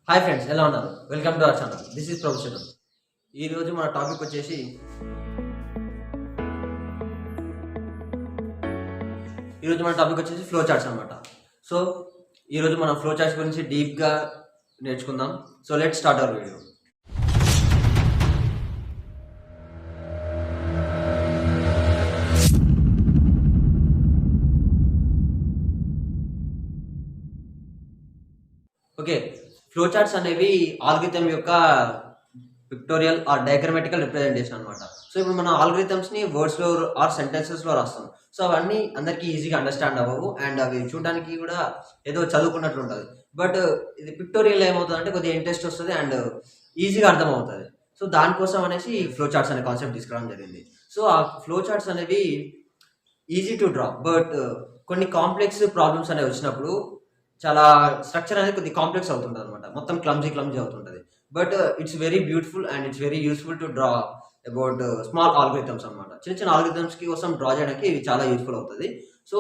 Hi friends, ఎలా ఉన్నారు? Welcome to our channel. This is professional. ఈరోజు మన టాపిక్ వచ్చేసి ఫ్లో చార్ట్స్ అనమాట. సో ఈరోజు మనం ఫ్లో చార్ట్స్ గురించి డీప్గా నేర్చుకుందాం. So let's start our video. Okay, flow charts అనేవి ఆల్గరిథం యొక్క పిక్టోరియల్ ఆర్ డయాగ్రమాటికల్ రిప్రజెంటేషన్ అనమాట. సో ఇప్పుడు మనం ఆల్గరిథమ్స్ని వర్డ్స్లో ఆర్ సెంటెన్సెస్లో రాస్తాం. సో అవన్నీ అందరికీ ఈజీగా అండర్స్టాండ్ అవ్వవు అండ్ అవి చూడడానికి కూడా ఏదో చదువుకున్నట్లు ఉంటుంది. బట్ ఇది పిక్టోరియల్ ఏమవుతుంది అంటే కొద్దిగా ఇంట్రెస్ట్ వస్తుంది అండ్ ఈజీగా అర్థమవుతుంది. సో దానికోసం అనేసి ఫ్లో చార్ట్స్ అనే కాన్సెప్ట్ తీసుకురావడం జరిగింది. సో ఆ ఫ్లో చార్ట్స్ అనేవి ఈజీ టు డ్రా, బట్ కొన్ని కాంప్లెక్స్ ప్రాబ్లమ్స్ అనేవి వచ్చినప్పుడు చాలా స్ట్రక్చర్ అనేది కొద్దిగా కాంప్లెక్స్ అవుతుంటుంది అనమాట. మొత్తం క్లమ్జీ అవుతుంటుంది. But it's very beautiful and it's very useful to draw about small algorithms అనమాట. చిన్న చిన్న ఆల్గరిథమ్స్ కోసం డ్రా చేయడానికి ఇవి చాలా యూస్ఫుల్ అవుతుంది. సో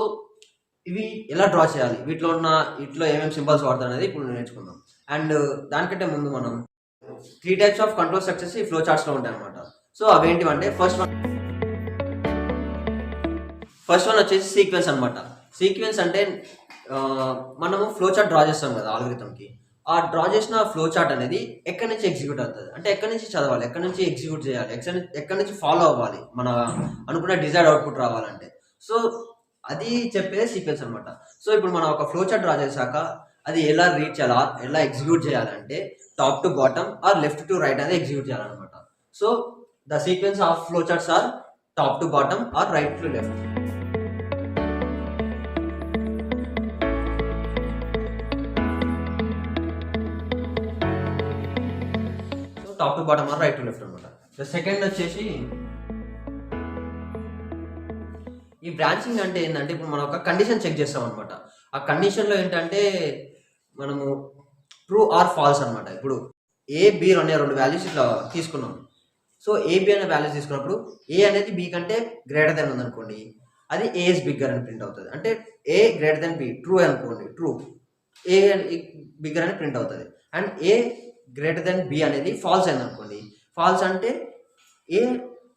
ఇవి ఎలా డ్రా చేయాలి, వీటిలో ఏమేమి సింబల్స్ వాడతారు అనేది ఇప్పుడు నేర్చుకుందాం. అండ్ దానికంటే ముందు మనం 3 types ఆఫ్ కంట్రోల్ స్ట్రక్చర్స్ ఈ ఫ్లో చార్ట్స్లో ఉంటాయి అనమాట. సో అవేంటివంటే ఫస్ట్ వన్ వచ్చేసి సీక్వెన్స్ అనమాట. సీక్వెన్స్ అంటే మనము ఫ్లో చార్ట్ డ్రా చేస్తాం కదా ఆల్గరిథంకి. ఆ డ్రా చేసిన ఫ్లో చార్ట్ అనేది ఎక్కడి నుంచి ఎగ్జిక్యూట్ అవుతుంది అంటే ఎక్కడి నుంచి చదవాలి, ఎక్కడి నుంచి ఎగ్జిక్యూట్ చేయాలి, ఎక్కడి నుంచి ఫాలో అవ్వాలి మన అనుకున్న డిజైర్డ్ అవుట్పుట్ రావాలంటే. సో అది చెప్పేది సీక్వెన్స్ అనమాట. సో ఇప్పుడు మనం ఒక ఫ్లో చార్ట్ డ్రా చేశాక అది ఎలా రీడ్ చేయాలా, ఎలా ఎగ్జిక్యూట్ చేయాలంటే top to bottom or left to right అనేది ఎగ్జిక్యూట్ చేయాలన్నమాట. So the sequence of flow charts are top to bottom or right to left. Top to bottom or right to left అనమాట. Second వచ్చేసి ఈ branching అంటే ఏంటంటే ఇప్పుడు మనం ఒక కండిషన్ చెక్ చేస్తాం అనమాట. ఆ కండిషన్లో ఏంటంటే మనము ట్రూ ఆర్ ఫాల్స్ అనమాట. ఇప్పుడు ఏ బి అనే రెండు వాల్యూస్ ఇట్లా తీసుకున్నాం. సో ఏ బి అనే వాల్యూస్ తీసుకున్నప్పుడు ఏ అనేది బి కంటే గ్రేటర్ దెన్ ఉందనుకోండి, అది ఏ ఇస్ బిగ్గర్ అని ప్రింట్ అవుతుంది. అంటే A greater than B true అనుకోండి, ట్రూ ఏ బిగ్గర్ అని ప్రింట్ అవుతుంది. And A greater than B అనేది ఫాల్స్ అయింది అనుకోండి, ఫాల్స్ అంటే ఏ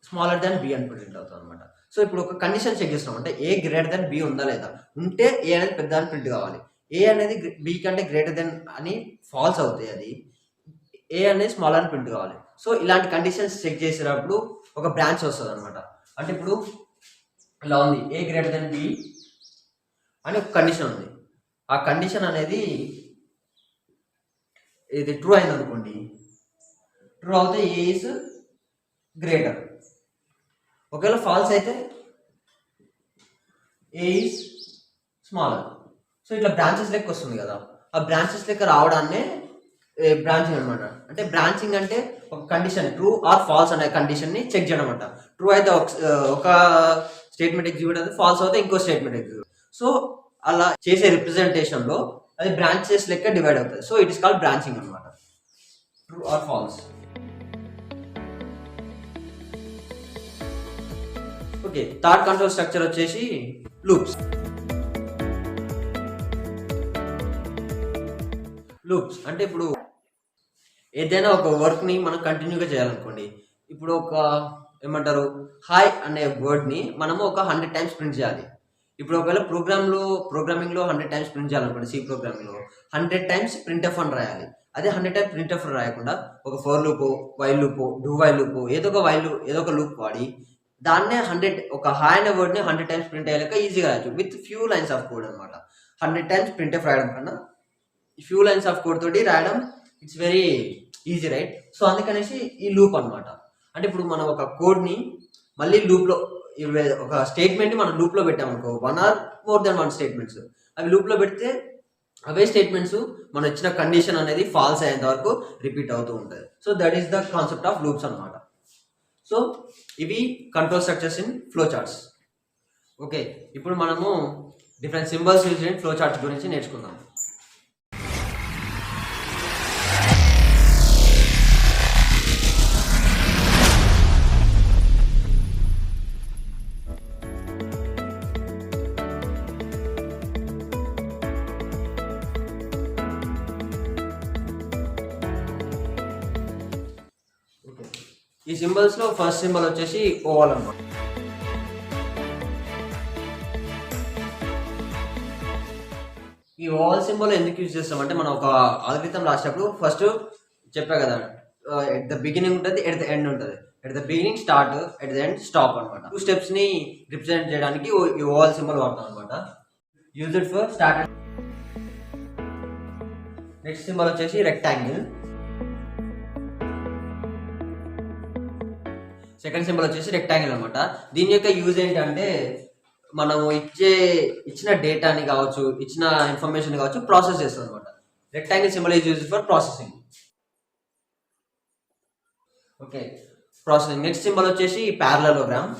స్మాలర్ దెన్ బి అని ప్రింట్ అవుతుంది అనమాట. సో ఇప్పుడు ఒక కండిషన్ చెక్ చేస్తున్నాం అంటే ఏ గ్రేటర్ దెన్ బి ఉందా లేదా, ఉంటే ఏ అనేది పెద్ద అని ప్రింట్ కావాలి. ఏ అనేది బి కంటే గ్రేటర్ దెన్ అని ఫాల్స్ అవుతాయి, అది ఏ అనేది స్మాల్ అని ప్రింట్ కావాలి. సో ఇలాంటి కండిషన్స్ చెక్ చేసేటప్పుడు ఒక బ్రాంచ్ వస్తుంది అనమాట. అంటే ఇప్పుడు ఇలా ఉంది, ఏ గ్రేటర్ దెన్ బి అని ఒక కండిషన్ ఉంది. ఆ కండిషన్ అనేది ఇది ట్రూ అయింది అనుకోండి, ట్రూ అవుతే ఏ ఇస్ గ్రేటర్. ఒకవేళ ఫాల్స్ అయితే ఏ ఇస్ స్మాలర్. సో ఇట్లా బ్రాంచెస్ లెక్క వస్తుంది కదా, ఆ బ్రాంచెస్ లెక్క రావడాన్నే బ్రాంచింగ్ అనమాట. అంటే బ్రాంచింగ్ అంటే ఒక కండిషన్ ట్రూ ఆర్ ఫాల్స్ అనే కండిషన్ని చెక్ చేయడం అనమాట. ట్రూ అయితే ఒక స్టేట్మెంట్ ఎగ్జిక్యూట్ అవుతుంది, ఫాల్స్ అయితే ఇంకో స్టేట్మెంట్ ఎగ్జిక్యూట్. సో అలా చేసే రిప్రజెంటేషన్లో అది బ్రాంచెస్ లెక్క డివైడ్ అవుతుంది. So it is called branching అనమాట, true or false. Okay, third control structure వచ్చేసి లూప్స్. అంటే ఇప్పుడు ఏదైనా ఒక వర్క్ని మనం కంటిన్యూగా చేయాలనుకోండి. ఇప్పుడు ఒక ఏమంటారు హాయ్ అనే వర్డ్ని మనము ఒక 100 times ప్రింట్ చేయాలి. ఇప్పుడు ఒకవేళ ప్రోగ్రామింగ్లో 100 times ప్రింట్ చేయాలనుకోండి, సి ప్రోగ్రామింగ్లో 100 times printf అని రాయాలి. అదే 100 times printf రాయకుండా ఒక ఫర్ లూపో, వైల్ లూపో, డూ వైల్ లూపో, ఏదో ఒక లూప్ వాడి దాన్నే ఒక హాయ్ అనే వర్డ్ని 100 times ప్రింట్ అయ్యాక ఈజీగా రాయచ్చు with few lines of code అనమాట. 100 times printf రాయడం కన్నా ఫ్యూ లైన్స్ ఆఫ్ కోడ్ తోటి రాయడం it's very easy, right? So అందుకనేసి ఈ లూప్ అనమాట. అంటే ఇప్పుడు మనం ఒక కోడ్ని మళ్ళీ లూప్లో ఒక స్టేట్మెంట్ని మనం లూప్లో పెట్టామనుకో, 1 or more than 1 స్టేట్మెంట్స్ అవి లూప్లో పెడితే అవే స్టేట్మెంట్స్ మనం ఇచ్చిన కండిషన్ అనేది ఫాల్స్ అయ్యేంత వరకు రిపీట్ అవుతూ ఉంటుంది. So that is the concept of loops అనమాట. సో ఇవి control structures in flow charts. Okay, ఇప్పుడు మనము different symbols use in flow charts గురించి నేర్చుకుందాం. ఈ సింబల్స్ లో ఫస్ట్ సింబల్ వచ్చేసి ఓవల్ అనమాట. ఈ ఓవల్ సింబల్ ఎందుకు యూజ్ చేస్తామంటే మనం ఒక ఆల్గరిథం రాసేటప్పుడు ఫస్ట్ చెప్పా కదా, ఎట్ ద బిగినింగ్ ఉంటుంది, ఎట్ ద ఎండ్ ఉంటుంది. At the beginning start, at the end stop అనమాట. 2 స్టెప్స్ ని రిప్రజెంట్ చేయడానికి ఈ ఓవల్ సింబల్ వాడతాం అనమాట. Use it for start. Next symbol వచ్చేసి రెక్టాంగిల్. సెకండ్ సింబల్ వచ్చేసి రెక్టాంగిల్ అనమాట. దీని యొక్క యూజ్ ఏంటంటే మనం ఇచ్చిన డేటాని కావచ్చు, ఇచ్చిన ఇన్ఫర్మేషన్ కావచ్చు, ప్రాసెస్ చేస్తాం అనమాట. Rectangle symbol is use for processing. Okay, processing. Next symbol వచ్చేసి ప్యారలలోగ్రామ్.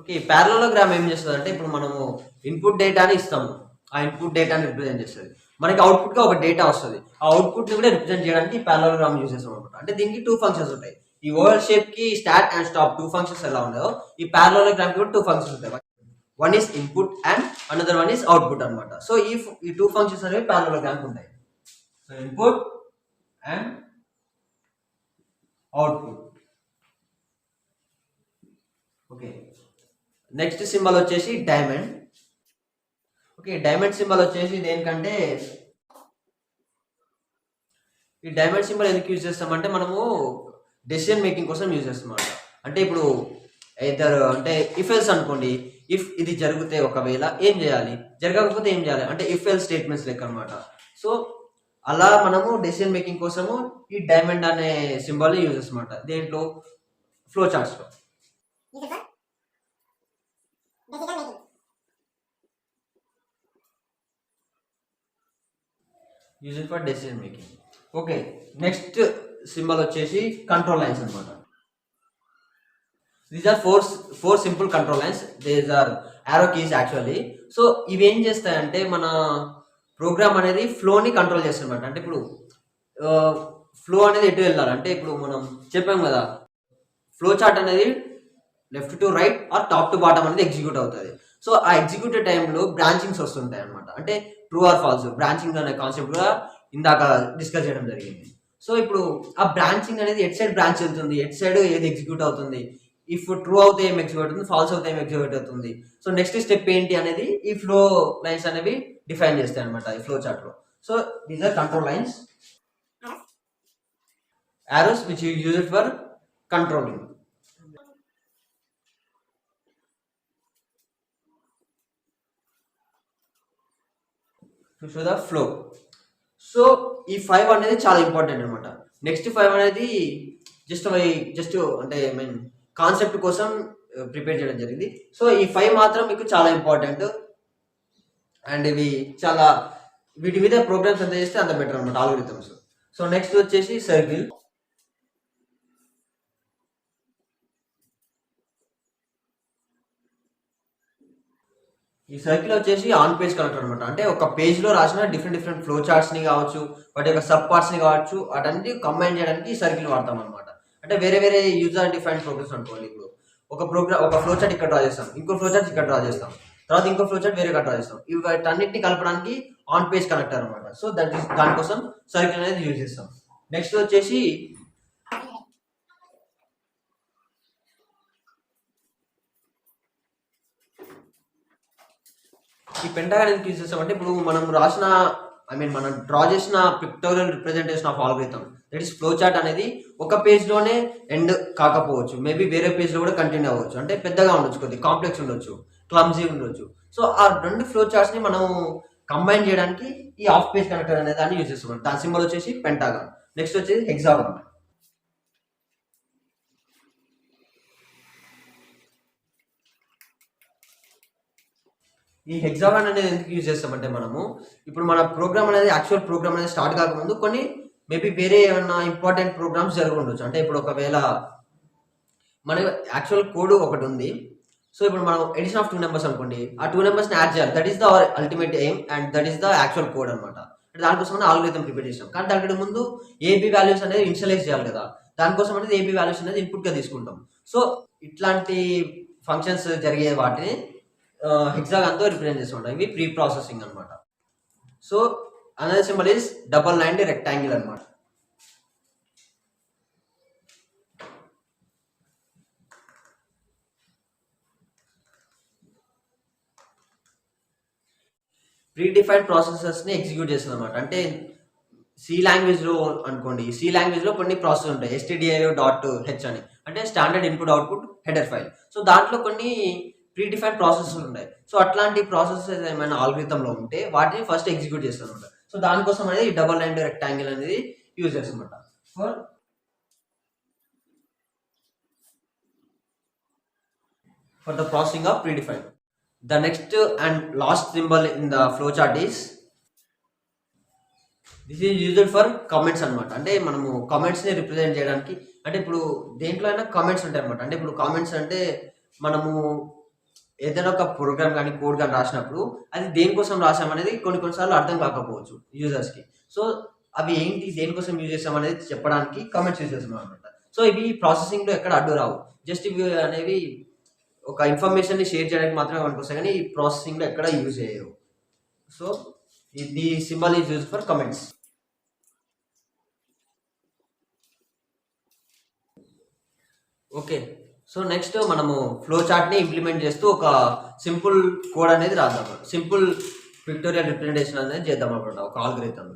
ఓకే, ప్యారలలోగ్రామ్ ఏం చేస్తుంది అంటే ఇప్పుడు మనము ఇన్పుట్ డేటాని ఇస్తాము, ఆ ఇన్పుట్ డేటాని రిప్రజెంట్ చేస్తుంది. మనకి అవుట్పుట్ గా ఒక డేటా వస్తుంది, ఆ అవుట్పుట్ ని కూడా రిప్రజెంట్ చేయడానికి ప్యారలలోగ్రామ్ యూజ్ చేస్తాం అనమాట. అంటే దీనికి 2 ఫంక్షన్స్ ఉంటాయి. ఈ ఓవల్ షేప్ కి స్టార్ట్ అండ్ స్టాప్ 2 ఫంక్షన్స్ ఎలా ఉన్నాయో, ఈ ప్యారలలోగ్రామ్ కి కూడా 2 ఫంక్షన్స్ ఉంటాయి. One is input and another one is output అనమాట. సో ఈ 2 ఫంక్షన్స్ అనేవి ప్యారలలోగ్రామ్ కి ఉంటాయి. So input and output. Okay, next symbol వచ్చేసి డైమండ్. ఓకే, డైమండ్ సింబల్ వచ్చేసి దేనికంటే, ఈ డైమండ్ సింబల్ ఎందుకు యూజ్ చేస్తామంటే మనము డెసిషన్ మేకింగ్ కోసం యూజ్ చేస్తాం. అంటే ఇప్పుడు అంటే ఇఫ్ ఎల్స్ అనుకోండి, ఇఫ్ ఇది జరిగితే ఒకవేళ ఏం చేయాలి, జరగకపోతే ఏం చేయాలి అంటే ఇఫ్ ఎల్ స్టేట్మెంట్స్ లెక్క అనమాట. సో అలా మనము డెసిషన్ మేకింగ్ కోసము ఈ డైమండ్ అనే సింబల్ యూజ్ చేస్తామన్నమాట. దేంట్లో, ఫ్లో చార్ట్స్ లో. Use for decision making. Okay, next symbol వచ్చేసి కంట్రోల్ లైన్స్ అనమాట. These are four simple control lines. These are arrow keys actually. So ఇవి ఏం చేస్తాయంటే మన ప్రోగ్రామ్ అనేది ఫ్లోని కంట్రోల్ చేస్తారన్నమాట. అంటే ఇప్పుడు ఫ్లో అనేది ఎటు వెళ్ళాలి అంటే ఇప్పుడు మనం చెప్పాం కదా, ఫ్లో చార్ట్ అనేది left to right are top to bottom అనేది ఎగ్జిక్యూట్ అవుతుంది. సో ఆ ఎగ్జిక్యూటివ్ టైంలో బ్రాంచింగ్స్ వస్తుంటాయి అనమాట. అంటే ట్రూ ఆర్ ఫాల్స్, బ్రాంచింగ్ అనే కాన్సెప్ట్ కూడా ఇందాక డిస్కస్ చేయడం జరిగింది. సో ఇప్పుడు ఆ బ్రాంచింగ్ అనేది ఎట్ సైడ్ బ్రాంచ్ వెళ్తుంది, ఎట్ సైడ్ ఏది ఎగ్జిక్యూట్ అవుతుంది, ఇఫ్ ట్రూ అవుతే ఏం ఎగ్జిక్యూట్ అవుతుంది, ఫాల్స్ అవుతే ఏం ఎగ్జిక్యూట్ అవుతుంది. సో నెక్స్ట్ స్టెప్ ఏంటి అనేది ఈ ఫ్లో లైన్స్ అనేవి డిఫైన్ చేస్తాయి అనమాట ఈ ఫ్లో చార్ట్ లో. So these are control lines, arrows which you use it for controlling. To show the flow. So ఈ 5 అనేది చాలా ఇంపార్టెంట్ అనమాట. నెక్స్ట్ 5 అనేది జస్ట్ అంటే ఐ మీన్ కాన్సెప్ట్ కోసం ప్రిపేర్ చేయడం జరిగింది. సో ఈ 5 మాత్రం మీకు చాలా ఇంపార్టెంట్ అండ్ ఇవి చాలా, వీటి మీద ప్రోగ్రామ్స్ ఎంత చేస్తే అంత బెటర్ అనమాట, ఆల్గోరిథమ్స్. సో నెక్స్ట్ వచ్చేసి సర్కిల్. ఈ సర్కిల్ వచ్చేసి ఆన్ పేజ్ కనెక్టర్ అనమాట. అంటే ఒక పేజ్ లో రాసిన డిఫరెంట్ ఫ్లో చార్ట్స్ ని కావచ్చు, వాటి యొక్క సబ్ పార్ట్స్ ని కావచ్చు, వాటన్ని కంబైన్ చేయడానికి ఈ సర్కిల్ వాడతాం అనమాట. అంటే వేరే యూజర్ డిఫైన్ ప్రోగ్రామ్స్ అనుకోండి. ఇప్పుడు ఒక ఫ్లో చార్ట్ ఇక్కడ డ్రా చేస్తాం, ఇంకో ఫ్లో చార్ట్ ఇక్కడ డ్రా చేస్తాం, తర్వాత ఇంకో ఫ్లో చార్ట్ వేరే డ్రా చేస్తాం. వీటన్నిటిని కలపడానికి ఆన్ పేజ్ కనెక్టర్ అనమాట. సో దానికోసం సర్కిల్ అనేది యూజ్ చేస్తాం. నెక్స్ట్ వచ్చేసి ఈ పెంటాగన్ ఎందుకు యూజ్ చేస్తామంటే ఇప్పుడు మనం రాసిన మనం డ్రా చేసిన pictorial representation of algorithm, that is flow chart అనేది ఒక పేజ్ లోనే ఎండ్ కాకపోవచ్చు, మేబీ వేరే పేజ్ లో కూడా కంటిన్యూ అవ్వచ్చు. అంటే పెద్దగా ఉండొచ్చు, కొద్దిగా కాంప్లెక్స్ ఉండొచ్చు, క్లమ్జీ ఉండొచ్చు. సో ఆ 2 ఫ్లో చార్ట్స్ ని మనం కంబైన్ చేయడానికి ఈ ఆఫ్ పేజ్ కనెక్టర్ అనే దాన్ని యూజ్ చేస్తాం. దాని సింబల్ వచ్చేసి పెంటాగన్. నెక్స్ట్ వచ్చేసి హెక్సాగన్. ఈ హెక్సాగన్ అనేది ఎందుకు యూజ్ చేస్తామంటే మనము ఇప్పుడు మన ప్రోగ్రామ్ అనేది యాక్చువల్ ప్రోగ్రామ్ అనేది స్టార్ట్ కాకముందు కొన్ని మేబీ వేరే ఏమన్నా ఇంపార్టెంట్ ప్రోగ్రామ్స్ జరిగి ఉండొచ్చు. అంటే ఇప్పుడు ఒకవేళ మన యాక్చువల్ కోడ్ ఒకటి ఉంది, సో ఇప్పుడు మనం ఎడిషన్ ఆఫ్ 2 నెంబర్స్ అనుకోండి, ఆ 2 నెంబర్స్ని యాడ్ చేయాలి. That is the ultimate aim and that is the actual code అనమాట. అంటే దానికోసం ఆల్గోరిథం ప్రిపేర్ చేస్తాం. కానీ దానికి ముందు ఏబీ వాల్యూస్ అనేది ఇనిషియలైజ్ చేయాలి కదా, దానికోసం అనేది ఏబీ వాల్యూస్ అనేది ఇన్పుట్గా తీసుకుంటాం. సో ఇట్లాంటి ఫంక్షన్స్ జరిగే వాటిని హెక్సాగన్తో రిప్రజెంట్ చేస్తుంటాం. ఇవి ప్రీ ప్రాసెసింగ్ అనమాట. So another symbol is double lined rectangle అనమాట. ప్రీ డిఫైన్డ్ ప్రాసెసెస్ని ఎగ్జిక్యూట్ చేస్తుంది అనమాట. అంటే సి లాంగ్వేజ్లో అనుకోండి, సి లాంగ్వేజ్లో కొన్ని ప్రాసెస్ ఉంటాయి, stdio డాట్ హెచ్ అని, అంటే standard input output header file. So దాంట్లో కొన్ని ప్రీ డిఫైన్డ్ ప్రాసెసెస్ ఉంటాయి. సో అట్లాంటి ప్రాసెసెస్ ఏమైనా ఆల్గరిథంలో ఉంటే వాటిని ఫస్ట్ ఎగ్జిక్యూట్ చేస్తాను అనమాట. సో దానికోసం అనేది డబల్ లైన్డ్ రెక్టాంగిల్ అనేది యూజ్ చేస్తామన్నమాట for the processing of predefined. The next and last symbol in the flowchart is this is used for comments అనమాట. అంటే మనము కామెంట్స్ని రిప్రజెంట్ చేయడానికి, అంటే ఇప్పుడు దేంట్లో అయినా కామెంట్స్ ఉంటాయి అనమాట. అంటే ఇప్పుడు కామెంట్స్ అంటే మనము ఏదైనా ఒక ప్రోగ్రామ్ కానీ కోడ్ కానీ రాసినప్పుడు అది దేనికోసం రాసామనేది కొన్నిసార్లు అర్థం కాకపోవచ్చు యూజర్స్కి. సో అవి ఏంటి, దేనికోసం యూజ్ చేసామనేది చెప్పడానికి కామెంట్స్ యూజ్ చేస్తున్నాం అనమాట. సో ఇవి ప్రాసెసింగ్లో ఎక్కడ అడ్డు రావు, జస్ట్ ఇవి అనేవి ఒక ఇన్ఫర్మేషన్ని షేర్ చేయడానికి మాత్రమే పనికొస్తాయి, కానీ ఈ ప్రాసెసింగ్లో ఎక్కడ యూజ్ చేయవు. So the symbol is use for comments. Okay, so next మనము ఫ్లో చార్ట్ని ఇంప్లిమెంట్ చేస్తూ ఒక సింపుల్ కోడ్ అనేది రాద్దాం, సింపుల్ పిక్టోరియల్ రిప్రజెంటేషన్ అనేది చేద్దాం అనమాట ఒక ఆల్గరిథం.